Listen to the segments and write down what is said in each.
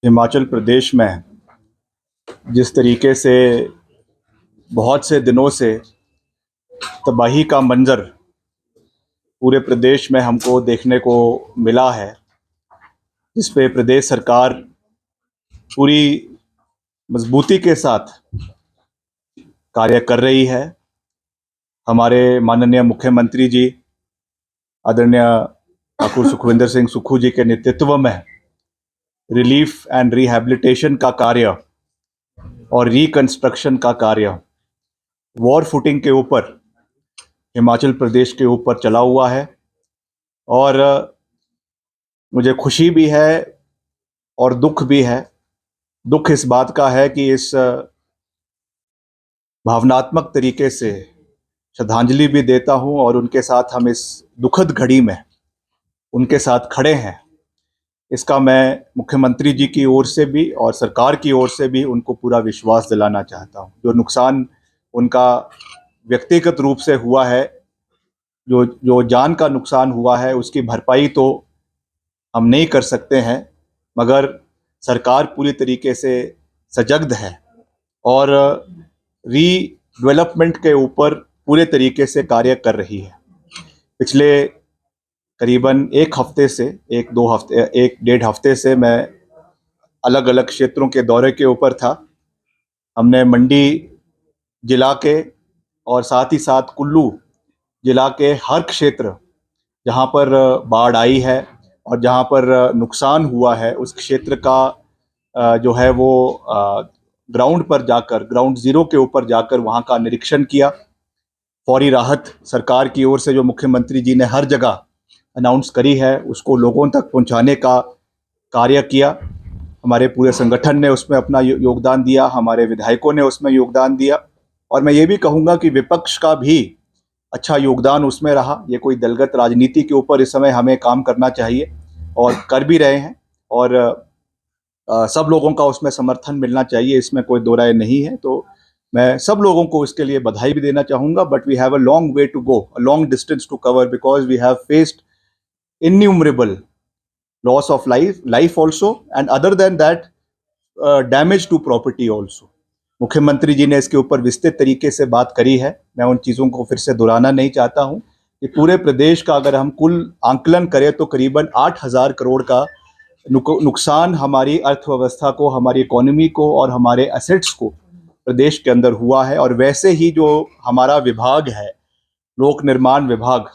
हिमाचल प्रदेश में जिस तरीके से बहुत से दिनों से तबाही का मंजर पूरे प्रदेश में हमको देखने को मिला है, जिस पे प्रदेश सरकार पूरी मजबूती के साथ कार्य कर रही है। हमारे माननीय मुख्यमंत्री जी आदरणीय ठाकुर सुखविंदर सिंह सुक्खू जी के नेतृत्व में रिलीफ एंड रिहैबिलिटेशन का कार्य और रिकंस्ट्रक्शन का कार्य वॉर फुटिंग के ऊपर हिमाचल प्रदेश के ऊपर चला हुआ है। और मुझे खुशी भी है और दुख भी है। दुख इस बात का है कि इस भावनात्मक तरीके से श्रद्धांजलि भी देता हूं और उनके साथ हम इस दुखद घड़ी में उनके साथ खड़े हैं, इसका मैं मुख्यमंत्री जी की ओर से भी और सरकार की ओर से भी उनको पूरा विश्वास दिलाना चाहता हूं। जो नुकसान उनका व्यक्तिगत रूप से हुआ है, जो जो जान का नुकसान हुआ है, उसकी भरपाई तो हम नहीं कर सकते हैं, मगर सरकार पूरी तरीके से सजग है और रीडेवलपमेंट के ऊपर पूरे तरीके से कार्य कर रही है। पिछले करीबन एक डेढ़ हफ्ते से मैं अलग अलग क्षेत्रों के दौरे के ऊपर था। हमने मंडी जिला के और साथ ही साथ कुल्लू जिला के हर क्षेत्र जहाँ पर बाढ़ आई है और जहाँ पर नुकसान हुआ है, उस क्षेत्र का जो है वो ग्राउंड पर जाकर, ग्राउंड जीरो के ऊपर जाकर वहाँ का निरीक्षण किया। फौरी राहत सरकार की ओर से जो मुख्यमंत्री जी ने हर जगह अनाउंस करी है, उसको लोगों तक पहुँचाने का कार्य किया। हमारे पूरे संगठन ने उसमें अपना योगदान दिया, हमारे विधायकों ने उसमें योगदान दिया और मैं ये भी कहूँगा कि विपक्ष का भी अच्छा योगदान उसमें रहा। ये कोई दलगत राजनीति के ऊपर इस समय हमें काम करना चाहिए और कर भी रहे हैं और सब लोगों का उसमें समर्थन मिलना चाहिए, इसमें कोई दो राय नहीं है। तो मैं सब लोगों को इसके लिए बधाई भी देना चाहूँगा। But we have a long way to go, a long distance to cover, because we have faced innumerable loss of life also, and other than that damage to property also. मुख्यमंत्री जी ने इसके ऊपर विस्तृत तरीके से बात करी है, मैं उन चीज़ों को फिर से दोहराना नहीं चाहता हूं कि पूरे प्रदेश का अगर हम कुल आंकलन करें तो करीबन 8,000 करोड़ का नुकसान हमारी अर्थव्यवस्था को, हमारी इकोनॉमी को और हमारे एसेट्स को प्रदेश के अंदर हुआ है। और वैसे ही जो हमारा विभाग है, लोक निर्माण विभाग,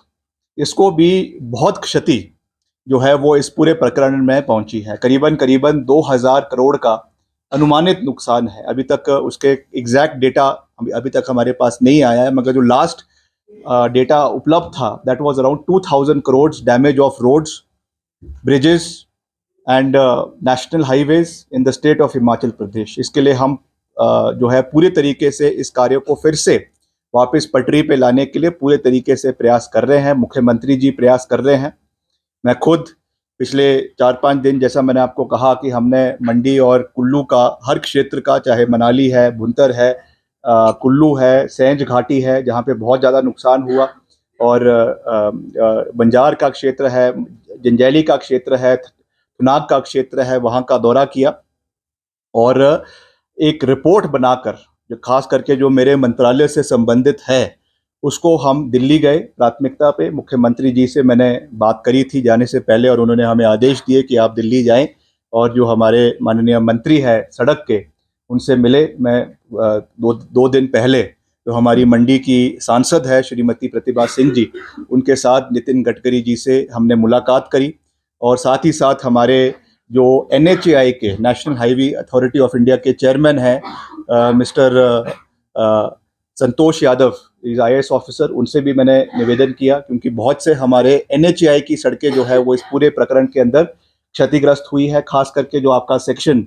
इसको भी बहुत क्षति जो है वो इस पूरे प्रकरण में पहुंची है। करीबन करीबन 2,000 करोड़ का अनुमानित नुकसान है। अभी तक उसके एग्जैक्ट डेटा अभी तक हमारे पास नहीं आया है, मगर जो लास्ट डेटा उपलब्ध था that was around 2,000 crore damage of roads, bridges and national highways in the state of Himachal Pradesh. इसके लिए हम जो है पूरे तरीके से इस कार्य को फिर से वापस पटरी पे लाने के लिए पूरे तरीके से प्रयास कर रहे हैं। मुख्यमंत्री जी प्रयास कर रहे हैं। मैं खुद पिछले 4-5 दिन, जैसा मैंने आपको कहा कि हमने मंडी और कुल्लू का हर क्षेत्र का, चाहे मनाली है, भुंतर है, कुल्लू है, सैंज घाटी है जहाँ पे बहुत ज़्यादा नुकसान हुआ, और बंजार का क्षेत्र है, जंजैली का क्षेत्र है, थुनाग का क्षेत्र है, वहाँ का दौरा किया और एक रिपोर्ट बनाकर, जो खास करके जो मेरे मंत्रालय से संबंधित है, उसको हम दिल्ली गए प्राथमिकता पे। मुख्यमंत्री जी से मैंने बात करी थी जाने से पहले और उन्होंने हमें आदेश दिए कि आप दिल्ली जाएं और जो हमारे माननीय मंत्री है सड़क के, उनसे मिले। मैं दो दिन पहले जो हमारी मंडी की सांसद है श्रीमती प्रतिभा सिंह जी, उनके साथ नितिन गडकरी जी से हमने मुलाकात करी और साथ ही साथ हमारे जो NHAI के, national highway authority of India के चेयरमैन हैं mister Santosh Yadav, is IAS officer, उनसे भी मैंने निवेदन किया, क्योंकि बहुत से हमारे NHAI की सड़कें जो है वो इस पूरे प्रकरण के अंदर क्षतिग्रस्त हुई है। खास करके जो आपका सेक्शन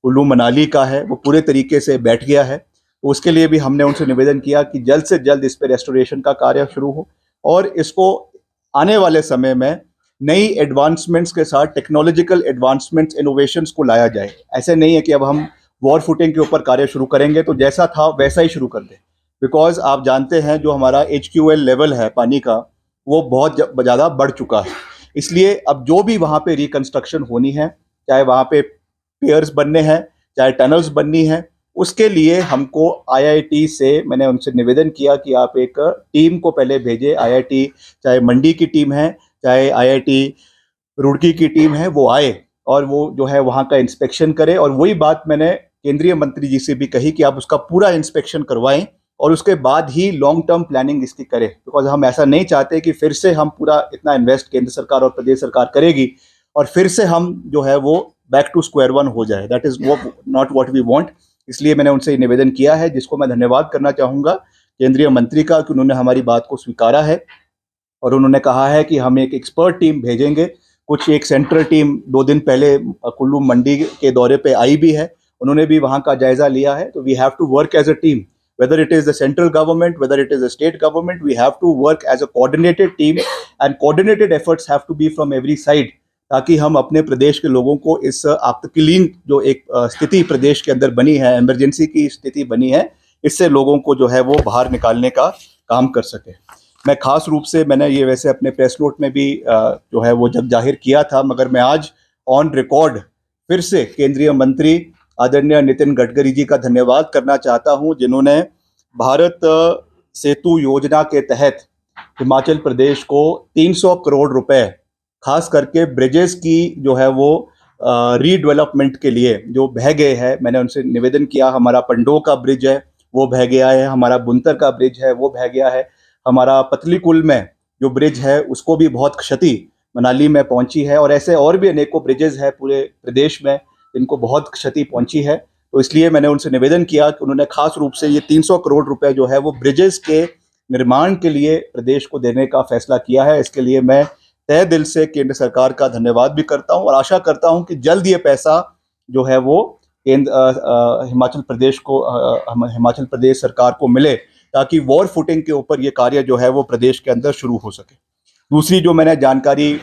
कुल्लू मनाली का है वो पूरे तरीके से बैठ गया है। तो उसके लिए भी हमने उनसे निवेदन किया कि जल्द से जल्द इस पर रेस्टोरेशन का कार्य शुरू हो और इसको आने वाले समय में नई एडवांसमेंट्स के साथ, टेक्नोलॉजिकल एडवांसमेंट्स, इनोवेशंस को लाया जाए। ऐसे नहीं है कि अब हम वॉर फुटिंग के ऊपर कार्य शुरू करेंगे तो जैसा था वैसा ही शुरू कर दें, बिकॉज आप जानते हैं जो हमारा HQL लेवल है पानी का, वो बहुत ज़्यादा बढ़ चुका है। इसलिए अब जो भी वहाँ पे रिकंस्ट्रक्शन होनी है, चाहे वहाँ पे पियर्स बनने हैं, चाहे टनल्स बननी है, उसके लिए हमको आईआईटी से मैंने उनसे निवेदन किया कि आप एक टीम को पहले भेजें। आईआईटी, चाहे मंडी की टीम है, चाहे आईआईटी रुड़की की टीम है, वो आए और वो जो है वहाँ का इंस्पेक्शन करे। और वही बात मैंने केंद्रीय मंत्री जी से भी कही कि आप उसका पूरा इंस्पेक्शन करवाएं और उसके बाद ही लॉन्ग टर्म प्लानिंग इसकी करें, बिकॉज हम ऐसा नहीं चाहते कि फिर से हम पूरा इतना इन्वेस्ट केंद्र सरकार और प्रदेश सरकार करेगी और फिर से हम जो है वो बैक टू स्क्वायर वन हो जाए। That is not what we want. इसलिए मैंने उनसे निवेदन किया है, जिसको मैं धन्यवाद करना चाहूँगा केंद्रीय मंत्री का कि उन्होंने हमारी बात को स्वीकारा है और उन्होंने कहा है कि हम एक एक्सपर्ट टीम भेजेंगे। कुछ एक सेंट्रल टीम 2 दिन पहले कुल्लू मंडी के दौरे पे आई भी है, उन्होंने भी वहाँ का जायजा लिया है। तो we have to work as a team, whether it is the central government, whether it is the state government, we have to work as a coordinated team and coordinated efforts have to be from every side, ताकि हम अपने प्रदेश के लोगों को इस आपातकालीन जो एक स्थिति प्रदेश के अंदर बनी है, इमरजेंसी की स्थिति बनी है, इससे लोगों को जो है वो बाहर निकालने का काम कर सके। मैं खास रूप से, मैंने ये वैसे अपने प्रेस नोट में भी जो है वो जब जाहिर किया था, मगर मैं आज ऑन रिकॉर्ड फिर से केंद्रीय मंत्री आदरणीय नितिन गडकरी जी का धन्यवाद करना चाहता हूं, जिन्होंने भारत सेतु योजना के तहत हिमाचल प्रदेश को 300 करोड़ रुपए खास करके ब्रिजेस की जो है वो रीडेवलपमेंट के लिए जो बह गए हैं। मैंने उनसे निवेदन किया, हमारा पंडो का ब्रिज है वो बह गया है, हमारा बुनतर का ब्रिज है वो बह गया है, हमारा पतलीकुल में जो ब्रिज है उसको भी बहुत क्षति मनाली में पहुंची है, और ऐसे और भी अनेकों ब्रिजेस हैं पूरे प्रदेश में जिनको बहुत क्षति पहुंची है। तो इसलिए मैंने उनसे निवेदन किया कि उन्होंने खास रूप से ये 300 करोड़ रुपए जो है वो ब्रिजेस के निर्माण के लिए प्रदेश को देने का फैसला किया है। इसके लिए मैं तहे दिल से केंद्र सरकार का धन्यवाद भी करता हूं और आशा करता हूं कि जल्द ये पैसा जो है वो हिमाचल प्रदेश को हिमाचल प्रदेश सरकार को मिले, ताकि वॉर फुटिंग के ऊपर ये कार्य जो है वो प्रदेश के अंदर शुरू हो सके। दूसरी जो मैंने जानकारी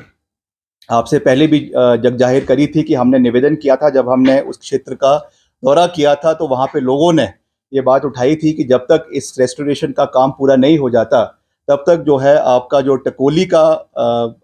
आपसे पहले भी जग जाहिर करी थी कि हमने निवेदन किया था, जब हमने उस क्षेत्र का दौरा किया था तो वहाँ पे लोगों ने ये बात उठाई थी कि जब तक इस रेस्टोरेशन का काम पूरा नहीं हो जाता तब तक जो है आपका जो टकोली का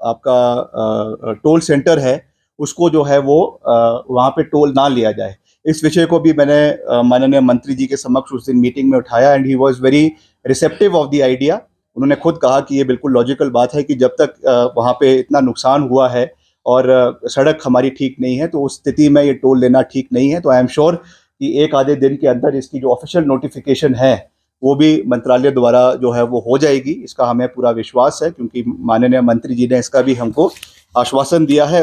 आपका टोल सेंटर है उसको जो है वो वहाँ पे टोल ना लिया जाए। इस विषय को भी मैंने माननीय मंत्री जी के समक्ष उस दिन मीटिंग में उठाया and he was very receptive of the idea. उन्होंने खुद कहा कि ये बिल्कुल लॉजिकल बात है कि जब तक वहाँ पे इतना नुकसान हुआ है और सड़क हमारी ठीक नहीं है तो उस स्थिति में ये टोल लेना ठीक नहीं है। तो आई एम श्योर कि एक आधे दिन के अंदर इसकी जो ऑफिशियल नोटिफिकेशन है वो भी मंत्रालय द्वारा जो है वो हो जाएगी, इसका हमें पूरा विश्वास है, क्योंकि माननीय मंत्री जी ने इसका भी हमको आश्वासन दिया है।